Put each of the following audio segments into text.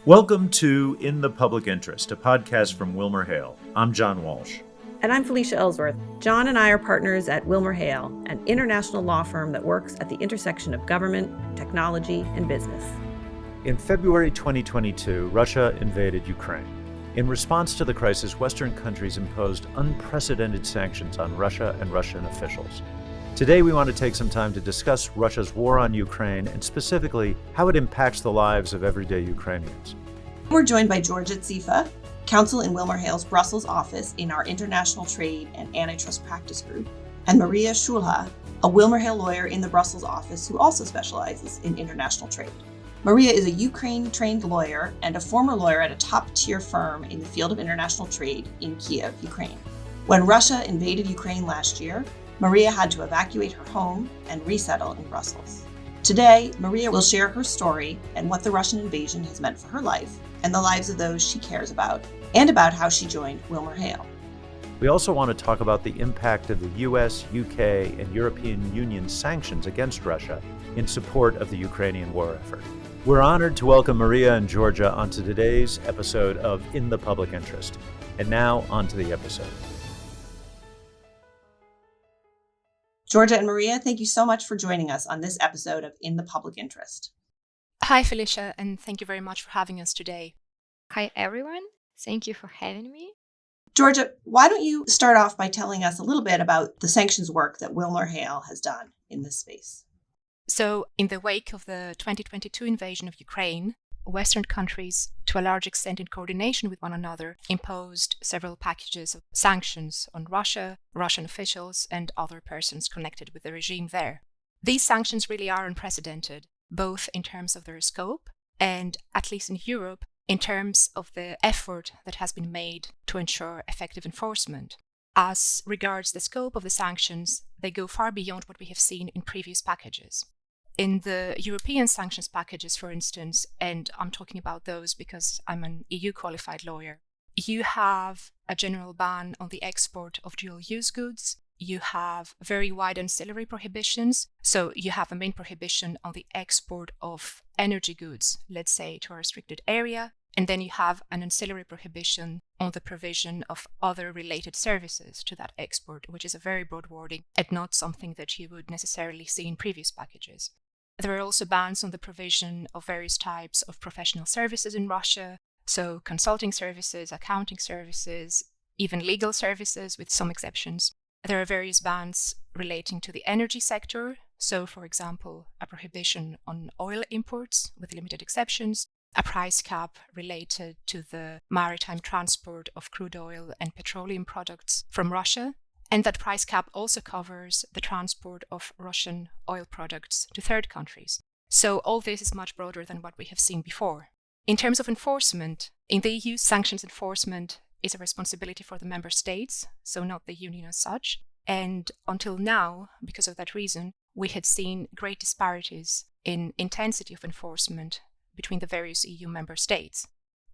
Welcome to In the Public Interest, a podcast from WilmerHale. I'm John Walsh. And I'm Felicia Ellsworth. John and I are partners at WilmerHale, an international law firm that works at the intersection of government, technology, and business. In February 2022, Russia invaded Ukraine. In response to the crisis, Western countries imposed unprecedented sanctions on Russia and Russian officials. Today, we want to take some time to discuss Russia's war on Ukraine and specifically how it impacts the lives of everyday Ukrainians. We're joined by Georgia Tzifa, Counsel in WilmerHale's Brussels office in our International Trade and Antitrust Practice Group, and Mariia Shulha, a WilmerHale lawyer in the Brussels office who also specializes in international trade. Mariia is a Ukraine-trained lawyer and a former lawyer at a top-tier firm in the field of international trade in Kiev, Ukraine. When Russia invaded Ukraine last year, Mariia had to evacuate her home and resettle in Brussels. Today, Mariia will share her story and what the Russian invasion has meant for her life and the lives of those she cares about, and about how she joined WilmerHale. We also want to talk about the impact of the US, UK, and European Union sanctions against Russia in support of the Ukrainian war effort. We're honored to welcome Mariia and Georgia onto today's episode of In the Public Interest. And now, on to the episode. Georgia and Mariia, thank you so much for joining us on this episode of In the Public Interest. Hi, Felicia, and thank you very much for having us today. Hi, everyone. Thank you for having me. Georgia, why don't you start off by telling us a little bit about the sanctions work that WilmerHale has done in this space? So, in the wake of the 2022 invasion of Ukraine, Western countries, to a large extent in coordination with one another, imposed several packages of sanctions on Russia, Russian officials, and other persons connected with the regime there. These sanctions really are unprecedented, both in terms of their scope and, at least in Europe, in terms of the effort that has been made to ensure effective enforcement. As regards the scope of the sanctions, they go far beyond what we have seen in previous packages. In the European sanctions packages, for instance, and I'm talking about those because I'm an EU-qualified lawyer, you have a general ban on the export of dual-use goods. You have very wide ancillary prohibitions. So you have a main prohibition on the export of energy goods, let's say, to a restricted area. And then you have an ancillary prohibition on the provision of other related services to that export, which is a very broad wording and not something that you would necessarily see in previous packages. There are also bans on the provision of various types of professional services in Russia, so consulting services, accounting services, even legal services with some exceptions. There are various bans relating to the energy sector, so for example, a prohibition on oil imports with limited exceptions, a price cap related to the maritime transport of crude oil and petroleum products from Russia. And that price cap also covers the transport of Russian oil products to third countries. So all this is much broader than what we have seen before. In terms of enforcement, in the EU, sanctions enforcement is a responsibility for the member states, so not the Union as such. And until now, because of that reason, we had seen great disparities in intensity of enforcement between the various EU member states.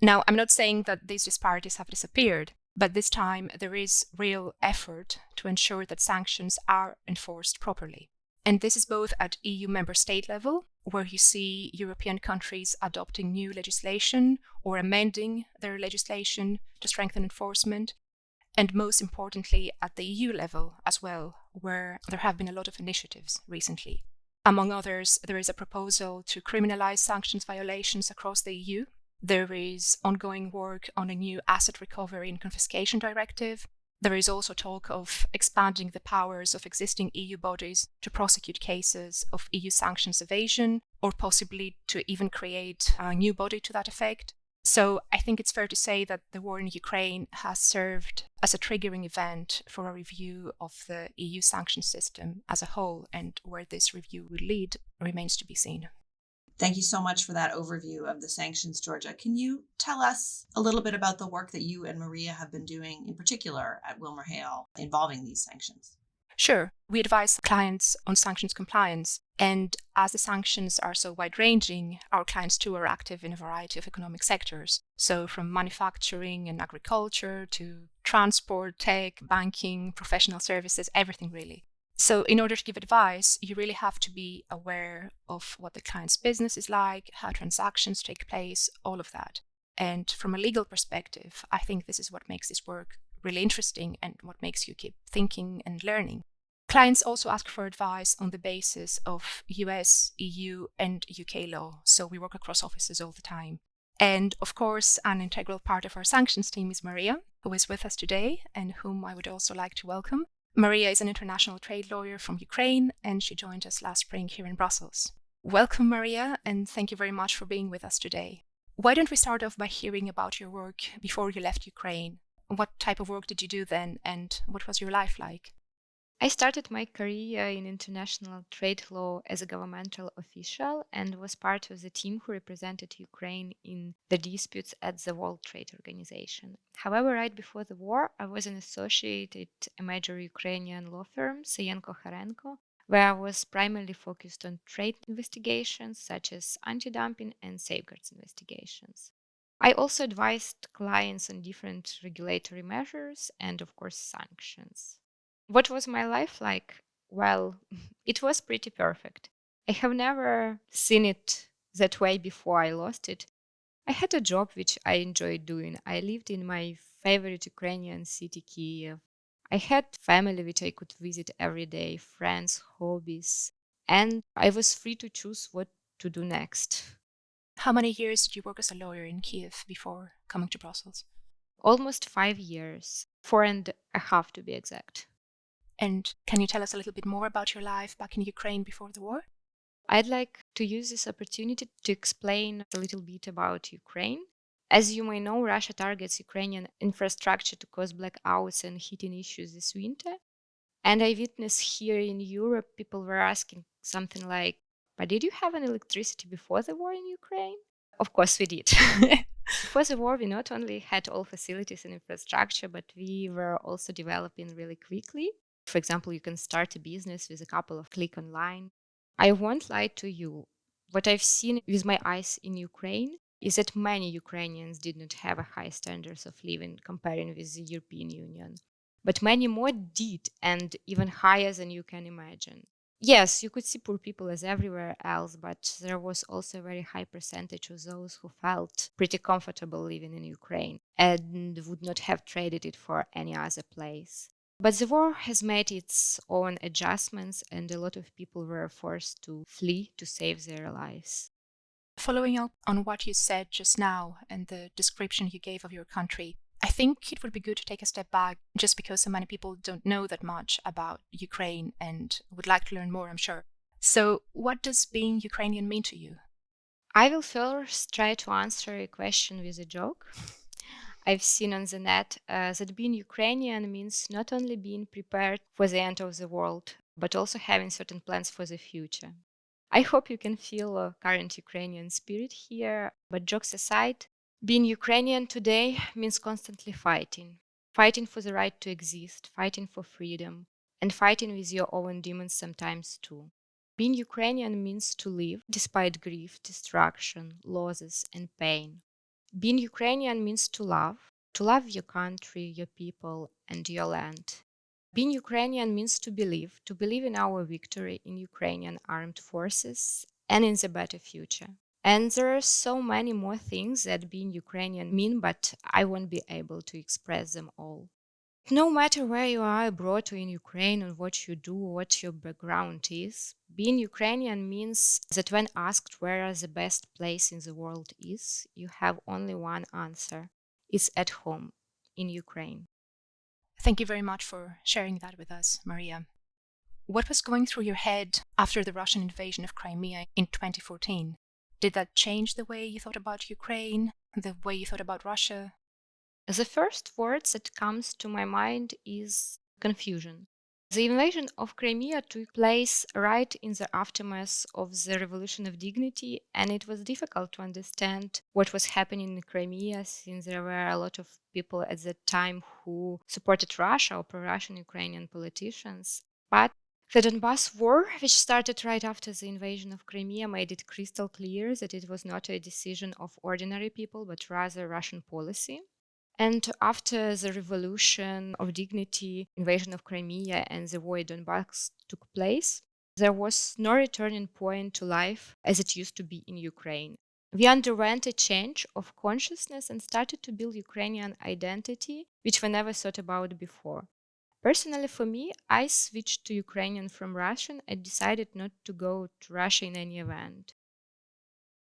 Now, I'm not saying that these disparities have disappeared, but this time there is real effort to ensure that sanctions are enforced properly. And this is both at EU member state level, where you see European countries adopting new legislation or amending their legislation to strengthen enforcement, and most importantly at the EU level as well, where there have been a lot of initiatives recently. Among others, there is a proposal to criminalize sanctions violations across the EU. There is ongoing work on a new asset recovery and confiscation directive. There is also talk of expanding the powers of existing EU bodies to prosecute cases of EU sanctions evasion, or possibly to even create a new body to that effect. So I think it's fair to say that the war in Ukraine has served as a triggering event for a review of the EU sanctions system as a whole, and where this review will lead remains to be seen. Thank you so much for that overview of the sanctions, Georgia. Can you tell us a little bit about the work that you and Mariia have been doing, in particular at WilmerHale, involving these sanctions? Sure. We advise clients on sanctions compliance. And as the sanctions are so wide-ranging, our clients too are active in a variety of economic sectors. So from manufacturing and agriculture to transport, tech, banking, professional services, everything really. So in order to give advice, you really have to be aware of what the client's business is like, how transactions take place, all of that. And from a legal perspective, I think this is what makes this work really interesting and what makes you keep thinking and learning. Clients also ask for advice on the basis of US, EU, and UK law. So we work across offices all the time. And of course, an integral part of our sanctions team is Mariia, who is with us today and whom I would also like to welcome. Mariia is an international trade lawyer from Ukraine, and she joined us last spring here in Brussels. Welcome, Mariia, and thank you very much for being with us today. Why don't we start off by hearing about your work before you left Ukraine? What type of work did you do then, and what was your life like? I started my career in international trade law as a governmental official and was part of the team who represented Ukraine in the disputes at the World Trade Organization. However, right before the war, I was an associate at a major Ukrainian law firm, Sayenko, where I was primarily focused on trade investigations such as anti-dumping and safeguards investigations. I also advised clients on different regulatory measures and, of course, sanctions. What was my life like? Well, it was pretty perfect. I have never seen it that way before I lost it. I had a job which I enjoyed doing. I lived in my favorite Ukrainian city, Kiev. I had family which I could visit every day, friends, hobbies, and I was free to choose what to do next. How many years did you work as a lawyer in Kiev before coming to Brussels? Almost 5 years, 4.5 to be exact. And can you tell us a little bit more about your life back in Ukraine before the war? I'd like to use this opportunity to explain a little bit about Ukraine. As you may know, Russia targets Ukrainian infrastructure to cause blackouts and heating issues this winter. And I witnessed here in Europe, people were asking something like, but did you have any electricity before the war in Ukraine? Of course we did. Before the war, we not only had all facilities and infrastructure, but we were also developing really quickly. For example, you can start a business with a couple of clicks online. I won't lie to you. What I've seen with my eyes in Ukraine is that many Ukrainians did not have a high standards of living comparing with the European Union. But many more did, and even higher than you can imagine. Yes, you could see poor people as everywhere else, but there was also a very high percentage of those who felt pretty comfortable living in Ukraine and would not have traded it for any other place. But the war has made its own adjustments, and a lot of people were forced to flee to save their lives. Following up on what you said just now and the description you gave of your country, I think it would be good to take a step back just because so many people don't know that much about Ukraine and would like to learn more, I'm sure. So, what does being Ukrainian mean to you? I will first try to answer a question with a joke. I've seen on the net that being Ukrainian means not only being prepared for the end of the world, but also having certain plans for the future. I hope you can feel a current Ukrainian spirit here, but jokes aside, being Ukrainian today means constantly fighting. Fighting for the right to exist, fighting for freedom, and fighting with your own demons sometimes too. Being Ukrainian means to live despite grief, destruction, losses, and pain. Being Ukrainian means to love your country, your people, and your land. Being Ukrainian means to believe in our victory in Ukrainian armed forces and in the better future. And there are so many more things that being Ukrainian mean, but I won't be able to express them all. No matter where you are abroad or in Ukraine and what you do, what your background is, being Ukrainian means that when asked where the best place in the world is, you have only one answer. It's at home, in Ukraine. Thank you very much for sharing that with us, Mariia. What was going through your head after the Russian invasion of Crimea in 2014? Did that change the way you thought about Ukraine, the way you thought about Russia? The first word that comes to my mind is confusion. The invasion of Crimea took place right in the aftermath of the Revolution of Dignity, and it was difficult to understand what was happening in Crimea since there were a lot of people at that time who supported Russia or pro-Russian Ukrainian politicians. But the Donbass War, which started right after the invasion of Crimea, made it crystal clear that it was not a decision of ordinary people, but rather Russian policy. And after the revolution of dignity, invasion of Crimea, and the war in Donbass took place, there was no returning point to life as it used to be in Ukraine. We underwent a change of consciousness and started to build Ukrainian identity, which we never thought about before. Personally, for me, I switched to Ukrainian from Russian and decided not to go to Russia in any event.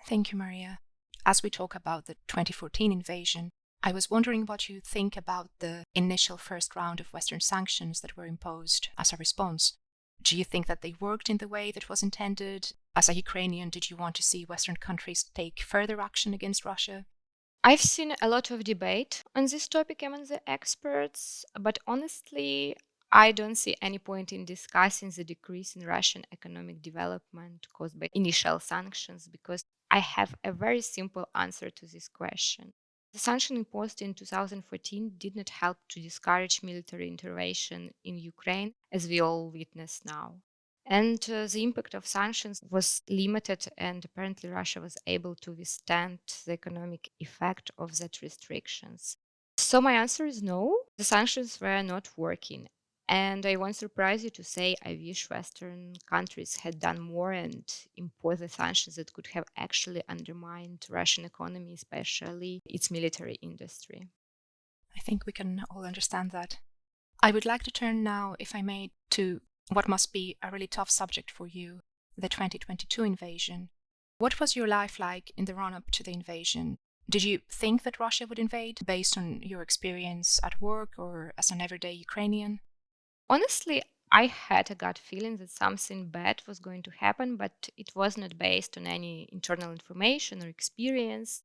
Thank you, Mariia. As we talk about the 2014 invasion, I was wondering what you think about the initial first round of Western sanctions that were imposed as a response. Do you think that they worked in the way that was intended? As a Ukrainian, did you want to see Western countries take further action against Russia? I've seen a lot of debate on this topic among the experts, but honestly, I don't see any point in discussing the decrease in Russian economic development caused by initial sanctions because I have a very simple answer to this question. The sanction imposed in 2014 did not help to discourage military intervention in Ukraine, as we all witness now. And the impact of sanctions was limited, and apparently Russia was able to withstand the economic effect of that restrictions. So my answer is no, the sanctions were not working. And I won't surprise you to say I wish Western countries had done more and imposed the sanctions that could have actually undermined Russian economy, especially its military industry. I think we can all understand that. I would like to turn now, if I may, to what must be a really tough subject for you, the 2022 invasion. What was your life like in the run-up to the invasion? Did you think that Russia would invade based on your experience at work or as an everyday Ukrainian? Honestly, I had a gut feeling that something bad was going to happen, but it was not based on any internal information or experience.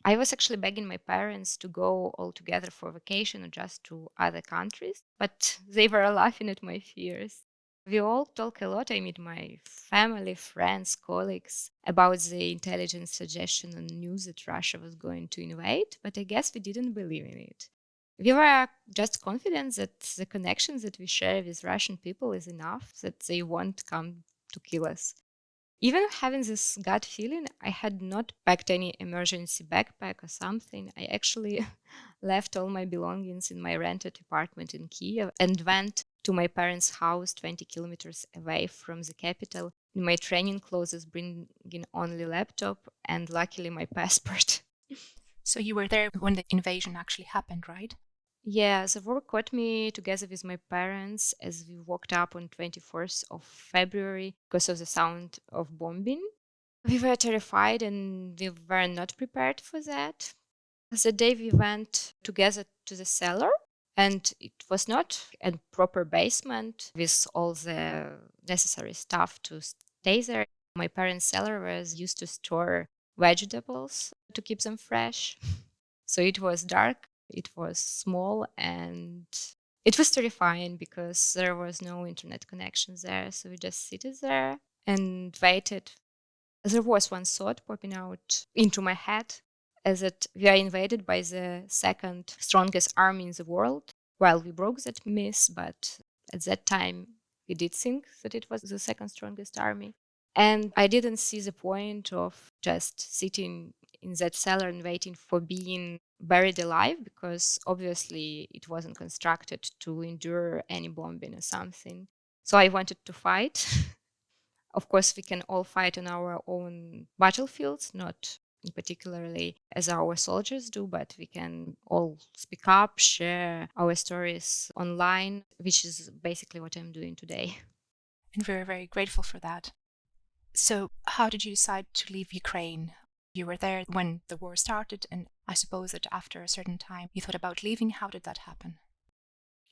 I was actually begging my parents to go all together for vacation or just to other countries, but they were laughing at my fears. We all talk a lot. I meet my family, friends, colleagues about the intelligence suggestion and news that Russia was going to invade, but I guess we didn't believe in it. We were just confident that the connections that we share with Russian people is enough, that they won't come to kill us. Even having this gut feeling, I had not packed any emergency backpack or something. I actually left all my belongings in my rented apartment in Kiev and went to my parents' house 20 kilometers away from the capital in my training clothes, bringing only laptop and luckily my passport. So you were there when the invasion actually happened, right? Yeah, the war caught me together with my parents as we walked up on 24th of February because of the sound of bombing. We were terrified and we were not prepared for that. The day we went together to the cellar, and it was not a proper basement with all the necessary stuff to stay there. My parents' cellar was used to store vegetables to keep them fresh. So it was dark, it was small, and it was terrifying because there was no internet connection there. So we just seated there and waited. There was one thought popping out into my head as that we are invaded by the second strongest army in the world. Well, we broke that myth, but at that time we did think that it was the second strongest army. And I didn't see the point of just sitting in that cellar and waiting for being buried alive because obviously it wasn't constructed to endure any bombing or something. So I wanted to fight. Of course, we can all fight on our own battlefields, not particularly as our soldiers do, but we can all speak up, share our stories online, which is basically what I'm doing today. And we're very grateful for that. So, how did you decide to leave Ukraine? You were there when the war started, and I suppose that after a certain time you thought about leaving. How did that happen?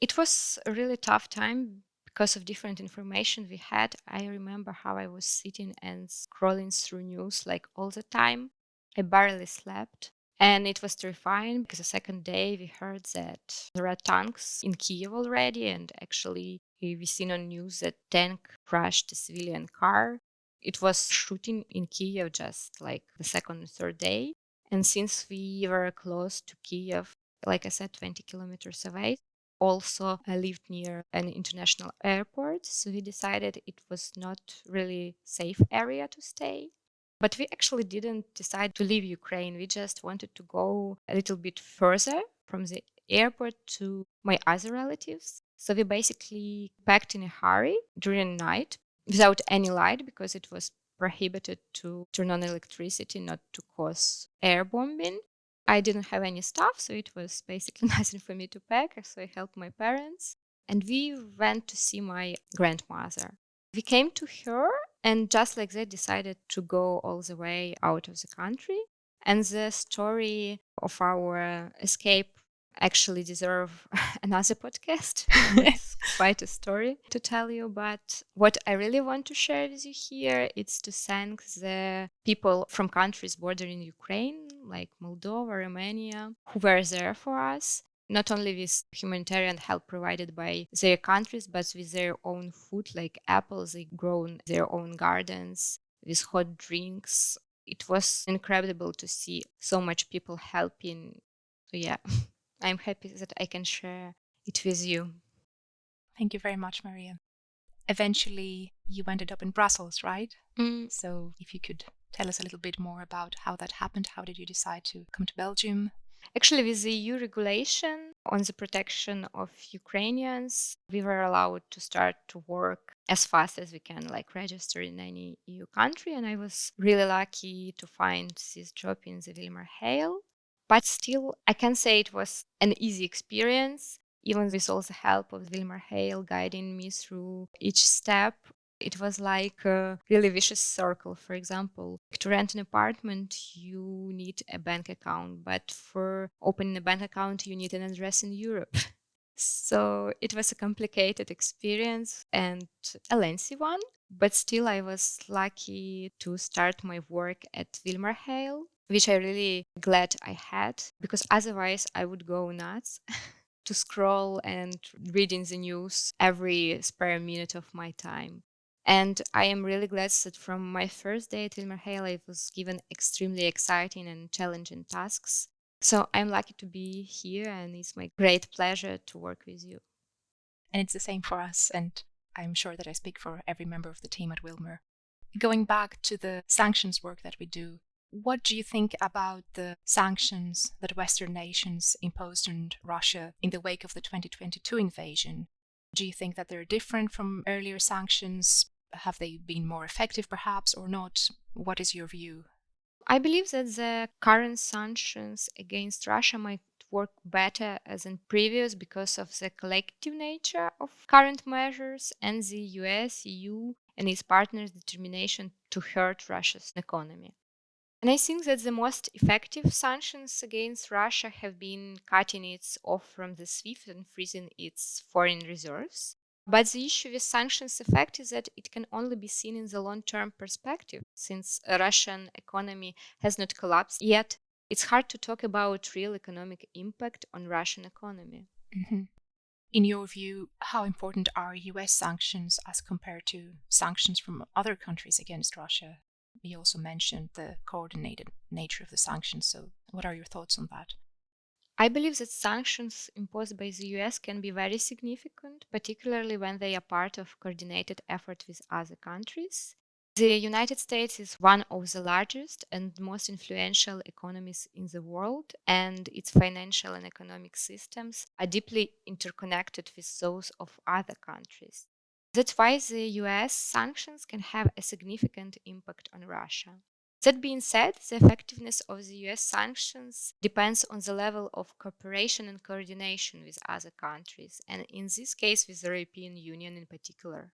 It was a really tough time because of different information we had. I remember how I was sitting and scrolling through news like all the time. I barely slept. And it was terrifying because the second day we heard that there are tanks in Kiev already. And actually, we seen on news that tank crashed a civilian car. It was shooting in Kiev just like the second and third day. And since we were close to Kiev, like I said, 20 kilometers away, also lived near an international airport. So we decided it was not really safe area to stay. But we actually didn't decide to leave Ukraine. We just wanted to go a little bit further from the airport to my other relatives. So we basically packed in a hurry during night without any light because it was prohibited to turn on electricity, not to cause air bombing. I didn't have any stuff, so it was basically nothing for me to pack. So I helped my parents and we went to see my grandmother. We came to her and just like that decided to go all the way out of the country. And the story of our escape actually deserve another podcast. It's quite a story to tell you. But what I really want to share with you here is to thank the people from countries bordering Ukraine, like Moldova, Romania, who were there for us. Not only with humanitarian help provided by their countries, but with their own food, like apples. They grow in their own gardens, with hot drinks. It was incredible to see so much people helping. So yeah, I'm happy that I can share it with you. Thank you very much, Mariia. Eventually, you ended up in Brussels, right? So if you could tell us a little bit more about how that happened. How did you decide to come to Belgium? Actually, with the EU regulation on the protection of Ukrainians, we were allowed to start to work as fast as we can, like register in any EU country. And I was really lucky to find this job in the WilmerHale. But still, I can say it was an easy experience, even with all the help of WilmerHale guiding me through each step. It was like a really vicious circle. For example, to rent an apartment, you need a bank account, but for opening a bank account, you need an address in Europe. So it was a complicated experience and a lengthy one, but still I was lucky to start my work at WilmerHale, which I really glad I had, because otherwise I would go nuts to scroll and reading the news every spare minute of my time. And I am really glad that from my first day at WilmerHale, I was given extremely exciting and challenging tasks. So I'm lucky to be here, and it's my great pleasure to work with you. And it's the same for us, and I'm sure that I speak for every member of the team at Wilmer. Going back to the sanctions work that we do, what do you think about the sanctions that Western nations imposed on Russia in the wake of the 2022 invasion? Do you think that they're different from earlier sanctions? Have they been more effective, perhaps, or not? What is your view? I believe that the current sanctions against Russia might work better as in previous because of the collective nature of current measures and the US, EU, and its partners' determination to hurt Russia's economy. And I think that the most effective sanctions against Russia have been cutting it off from the SWIFT and freezing its foreign reserves. But the issue with sanctions effect is that it can only be seen in the long-term perspective. Since a Russian economy has not collapsed yet, it's hard to talk about real economic impact on Russian economy. Mm-hmm. In your view, how important are US sanctions as compared to sanctions from other countries against Russia? We also mentioned the coordinated nature of the sanctions, so what are your thoughts on that? I believe that sanctions imposed by the US can be very significant, particularly when they are part of coordinated effort with other countries. The United States is one of the largest and most influential economies in the world, and its financial and economic systems are deeply interconnected with those of other countries. That's why the US sanctions can have a significant impact on Russia. That being said, the effectiveness of the US sanctions depends on the level of cooperation and coordination with other countries, and in this case with the European Union in particular.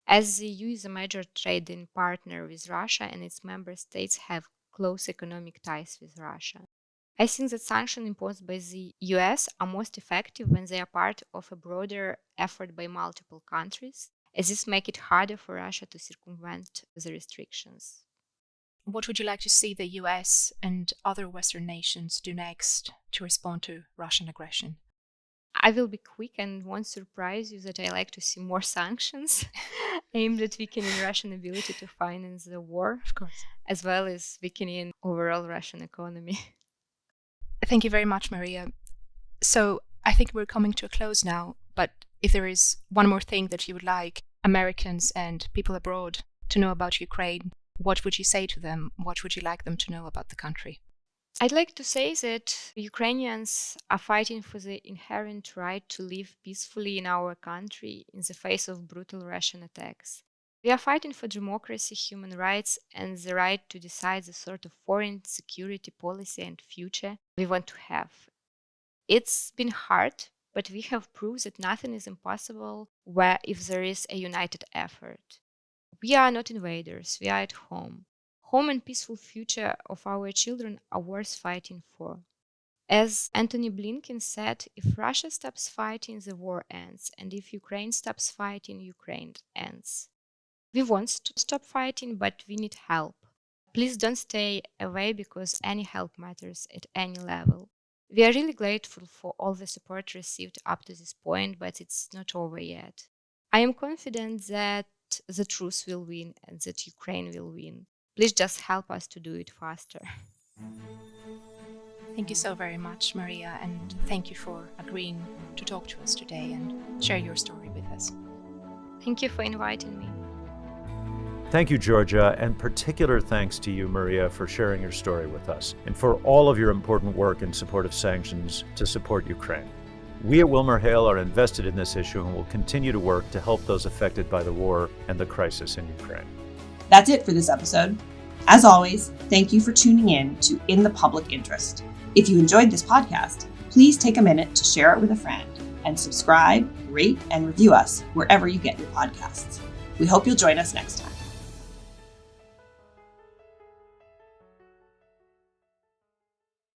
As the EU is a major trading partner with Russia and its member states have close economic ties with Russia, I think that sanctions imposed by the US are most effective when they are part of a broader effort by multiple countries, as this makes it harder for Russia to circumvent the restrictions. What would you like to see the US and other Western nations do next to respond to Russian aggression? I will be quick and won't surprise you that I like to see more sanctions aimed at weakening Russian ability to finance the war, Of course. as well as weakening overall Russian economy. Thank you very much, Mariia. So I think we're coming to a close now, but if there is one more thing that you would like Americans and people abroad to know about Ukraine, what would you say to them? What would you like them to know about the country? I'd like to say that Ukrainians are fighting for the inherent right to live peacefully in our country in the face of brutal Russian attacks. We are fighting for democracy, human rights, and the right to decide the sort of foreign security policy and future we want to have. It's been hard, but we have proved that nothing is impossible if there is a united effort. We are not invaders, we are at home. Home and peaceful future of our children are worth fighting for. As Antony Blinken said, if Russia stops fighting, the war ends, and if Ukraine stops fighting, Ukraine ends. We want to stop fighting, but we need help. Please don't stay away because any help matters at any level. We are really grateful for all the support received up to this point, but it's not over yet. I am confident that the truth will win and that Ukraine will win. Please just help us to do it faster. Thank you so very much, Mariia, and thank you for agreeing to talk to us today and share your story with us. Thank you for inviting me. Thank you, Georgia, and particular thanks to you, Mariia, for sharing your story with us, and for all of your important work in support of sanctions to support Ukraine. We at WilmerHale are invested in this issue and will continue to work to help those affected by the war and the crisis in Ukraine. That's it for this episode. As always, thank you for tuning in to In the Public Interest. If you enjoyed this podcast, please take a minute to share it with a friend and subscribe, rate, and review us wherever you get your podcasts. We hope you'll join us next time.